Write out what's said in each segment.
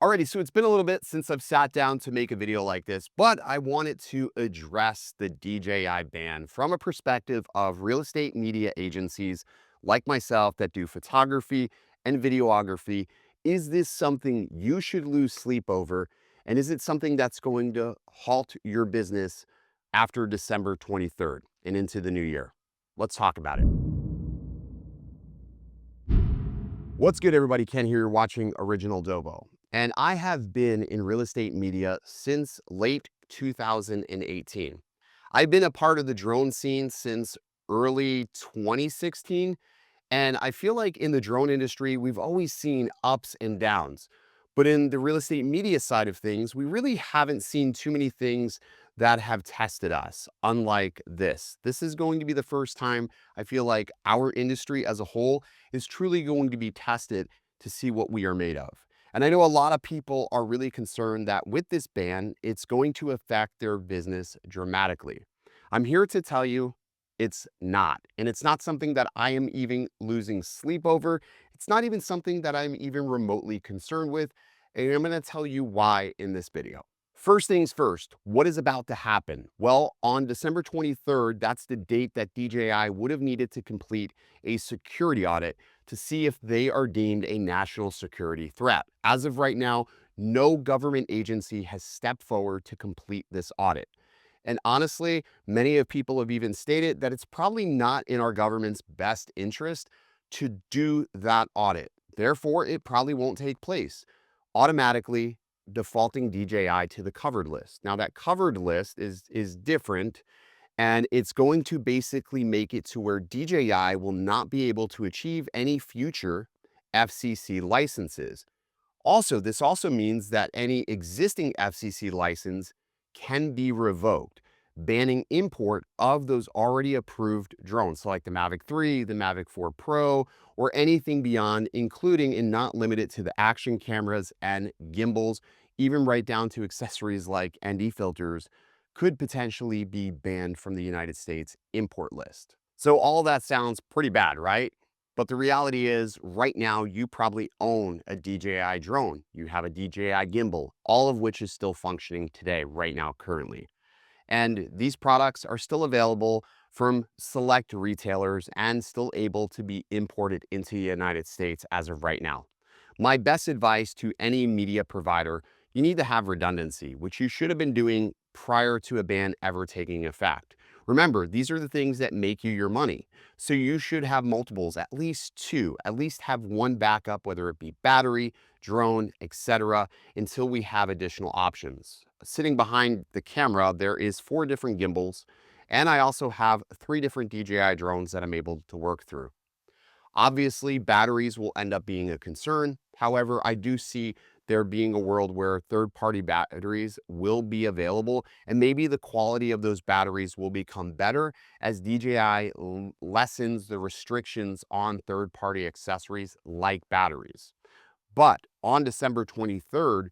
Alrighty, so it's been a little bit since I've sat down to make a video like this, but I wanted to address the DJI ban from a perspective of real estate media agencies like myself that do photography and videography. Is this something you should lose sleep over? And is it something that's going to halt your business after December 23rd and into the new year? Let's talk about it. What's good, everybody? Ken here, you're watching OriginaldoBo. And I have been in real estate media since late 2018. I've been a part of the drone scene since early 2016. And I feel like in the drone industry, we've always seen ups and downs. But in the real estate media side of things, we really haven't seen too many things that have tested us, unlike this. This is going to be the first time I feel like our industry as a whole is truly going to be tested to see what we are made of. And I know a lot of people are really concerned that with this ban, it's going to affect their business dramatically. I'm here to tell you it's not. And it's not something that I am even losing sleep over. It's not even something that I'm even remotely concerned with. And I'm going to tell you why in this video. First things first, what is about to happen? Well, on December 23rd, that's the date that DJI would have needed to complete a security audit to see if they are deemed a national security threat. As of right now, no government agency has stepped forward to complete this audit. And honestly, many of people have even stated that it's probably not in our government's best interest to do that audit. Therefore, it probably won't take place, automatically defaulting DJI to the covered list. Now, that covered list is different, and it's going to basically make it to where DJI will not be able to achieve any future FCC licenses. Also, this also means that any existing FCC license can be revoked, banning import of those already approved drones, so like the Mavic 3, the Mavic 4 Pro, or anything beyond, including and not limited to the action cameras and gimbals, even right down to accessories like ND filters, could potentially be banned from the United States import list. So all that sounds pretty bad, right? But the reality is, right now, you probably own a DJI drone. You have a DJI gimbal, all of which is still functioning today, right now, currently. And these products are still available from select retailers and still able to be imported into the United States as of right now. My best advice to any media provider, you need to have redundancy, which you should have been doing prior to a ban ever taking effect. Remember, these are the things that make you your money. So you should have multiples, at least two, at least have one backup, whether it be battery, drone, etc., until we have additional options. Sitting behind the camera, there is 4 different gimbals, and I also have 3 different DJI drones that I'm able to work through. Obviously, batteries will end up being a concern. However, I do see there being a world where third-party batteries will be available, and maybe the quality of those batteries will become better as DJI lessens the restrictions on third-party accessories like batteries. But on December 23rd,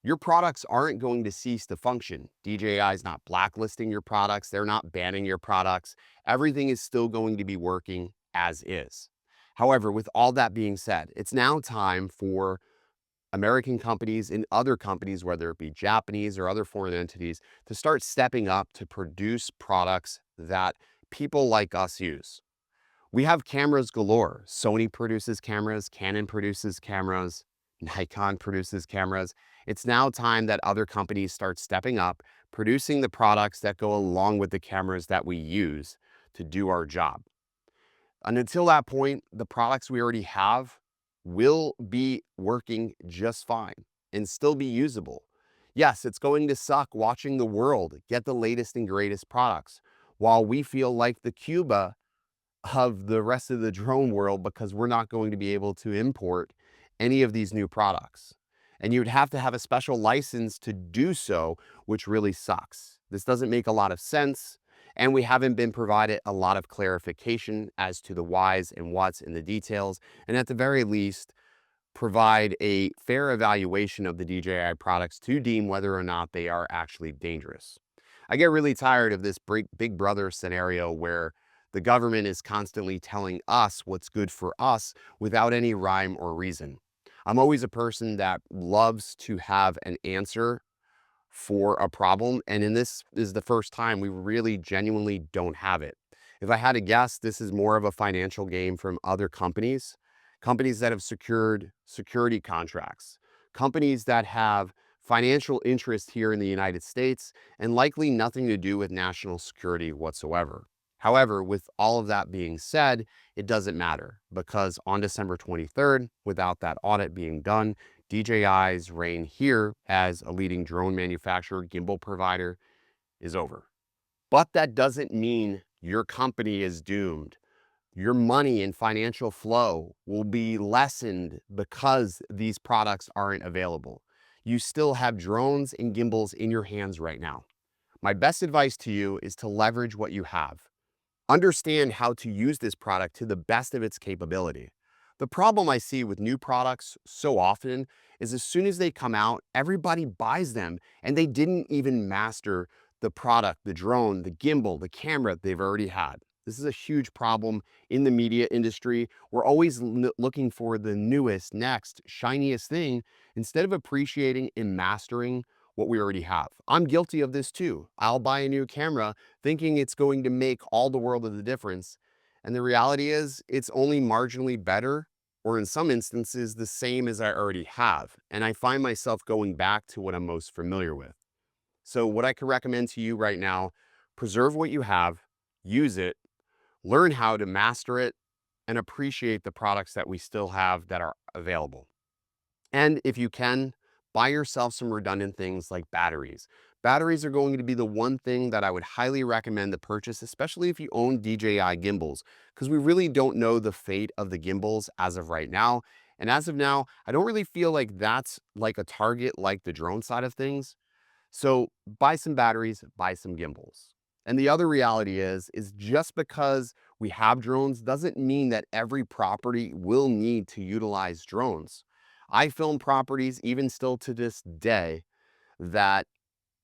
your products aren't going to cease to function. DJI is not blacklisting your products. They're not banning your products. Everything is still going to be working as is. However, with all that being said, it's now time for American companies and other companies, whether it be Japanese or other foreign entities, to start stepping up to produce products that people like us use. We have cameras galore. Sony produces cameras, Canon produces cameras, Nikon produces cameras. It's now time that other companies start stepping up, producing the products that go along with the cameras that we use to do our job. And until that point, the products we already have will be working just fine and still be usable. Yes, it's going to suck watching the world get the latest and greatest products while we feel like the Cuba of the rest of the drone world because we're not going to be able to import any of these new products. And you would have to have a special license to do so, which really sucks. This doesn't make a lot of sense, and we haven't been provided a lot of clarification as to the whys and whats in the details, and at the very least, provide a fair evaluation of the DJI products to deem whether or not they are actually dangerous. I get really tired of this big brother scenario where the government is constantly telling us what's good for us without any rhyme or reason. I'm always a person that loves to have an answer for a problem. And in this is the first time we really genuinely don't have it. If I had to guess, this is more of a financial game from other companies, companies that have secured security contracts, companies that have financial interest here in the United States, and likely nothing to do with national security whatsoever. However, with all of that being said, it doesn't matter because on December 23rd, without that audit being done, DJI's reign here as a leading drone manufacturer, gimbal provider is over. But that doesn't mean your company is doomed. Your money and financial flow will be lessened because these products aren't available. You still have drones and gimbals in your hands right now. My best advice to you is to leverage what you have. Understand how to use this product to the best of its capability. The problem I see with new products so often is as soon as they come out, everybody buys them and they didn't even master the product, the drone, the gimbal, the camera they've already had. This is a huge problem in the media industry. We're always looking for the newest, next, shiniest thing instead of appreciating and mastering what we already have. I'm guilty of this too. I'll buy a new camera thinking it's going to make all the world of the difference. And the reality is it's only marginally better, or in some instances, the same as I already have. And I find myself going back to what I'm most familiar with. So what I can recommend to you right now, preserve what you have, use it, learn how to master it, and appreciate the products that we still have that are available. And if you can, buy yourself some redundant things like batteries. Batteries are going to be the one thing that I would highly recommend to purchase, especially if you own DJI gimbals, because we really don't know the fate of the gimbals as of right now. And as of now, I don't really feel like that's like a target like the drone side of things. So buy some batteries, buy some gimbals. And the other reality is just because we have drones doesn't mean that every property will need to utilize drones. I film properties even still to this day that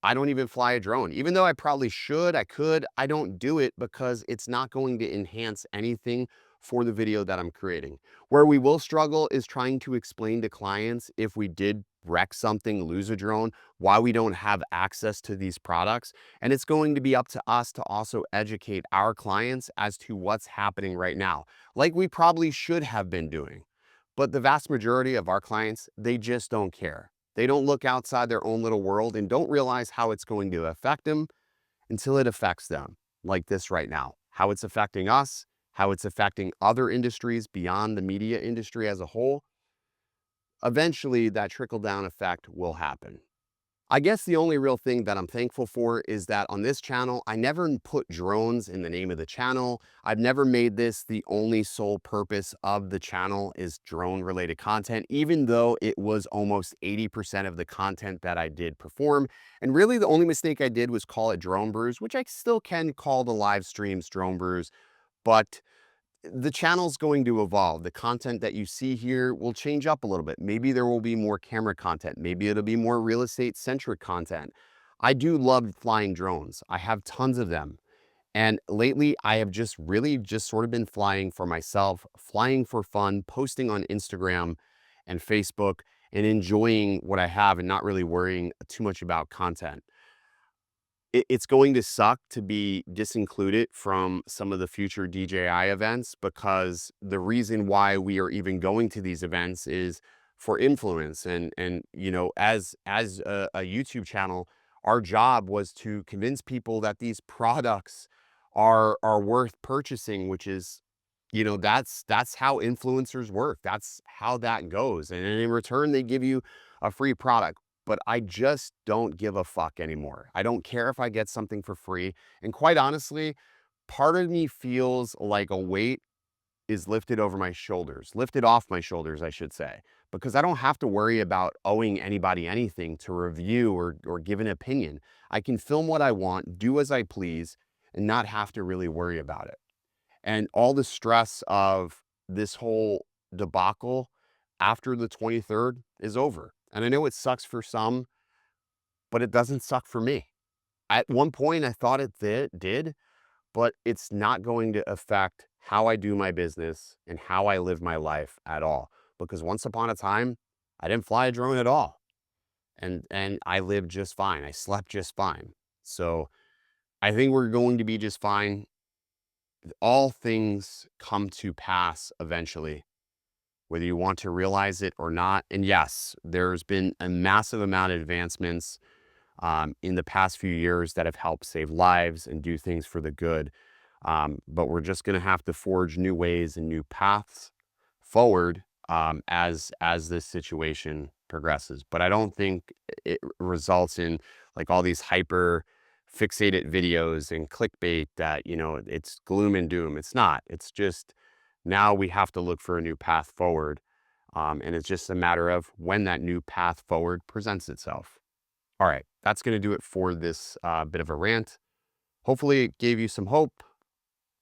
I don't even fly a drone. Even though I probably should, I could, I don't do it because it's not going to enhance anything for the video that I'm creating. Where we will struggle is trying to explain to clients if we did wreck something, lose a drone, why we don't have access to these products. And it's going to be up to us to also educate our clients as to what's happening right now, like we probably should have been doing. But the vast majority of our clients, they just don't care. They don't look outside their own little world and don't realize how it's going to affect them until it affects them, like this right now. How it's affecting us, how it's affecting other industries beyond the media industry as a whole. Eventually, that trickle-down effect will happen. I guess the only real thing that I'm thankful for is that on this channel, I never put drones in the name of the channel. I've never made this the only sole purpose of the channel is drone related content, even though it was almost 80% of the content that I did perform. And really the only mistake I did was call it Drone Brews, which I still can call the live streams Drone Brews, but the channel's going to evolve. The content that you see here will change up a little bit. Maybe there will be more camera content. Maybe it'll be more real estate centric content. I do love flying drones. I have tons of them. And lately I have just really just sort of been flying for myself, flying for fun, posting on Instagram and Facebook and enjoying what I have and not really worrying too much about content. It's going to suck to be disincluded from some of the future DJI events because the reason why we are even going to these events is for influence. And you know, as a YouTube channel, our job was to convince people that these products are worth purchasing, which is, you know, that's how influencers work. That's how that goes. And in return, they give you a free product. But I just don't give a fuck anymore. I don't care if I get something for free. And quite honestly, part of me feels like a weight is lifted over my shoulders, lifted off my shoulders, I should say, because I don't have to worry about owing anybody anything to review or give an opinion. I can film what I want, do as I please, and not have to really worry about it. And all the stress of this whole debacle after the 23rd is over. And I know it sucks for some, but it doesn't suck for me. At one point, I thought it did, but it's not going to affect how I do my business and how I live my life at all. Because once upon a time, I didn't fly a drone at all. And I lived just fine. I slept just fine. So I think we're going to be just fine. All things come to pass eventually, whether you want to realize it or not. And yes, there's been a massive amount of advancements in the past few years that have helped save lives and do things for the good. But we're just going to have to forge new ways and new paths forward as this situation progresses. But I don't think it results in like all these hyper fixated videos and clickbait that, you know, it's gloom and doom. It's not. It's just now we have to look for a new path forward. And it's just a matter of when that new path forward presents itself. All right, that's going to do it for this bit of a rant. Hopefully it gave you some hope.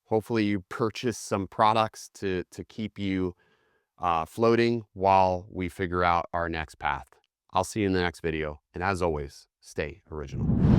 Hopefully you purchased some products to keep you floating while we figure out our next path. I'll see you in the next video. And as always, stay original.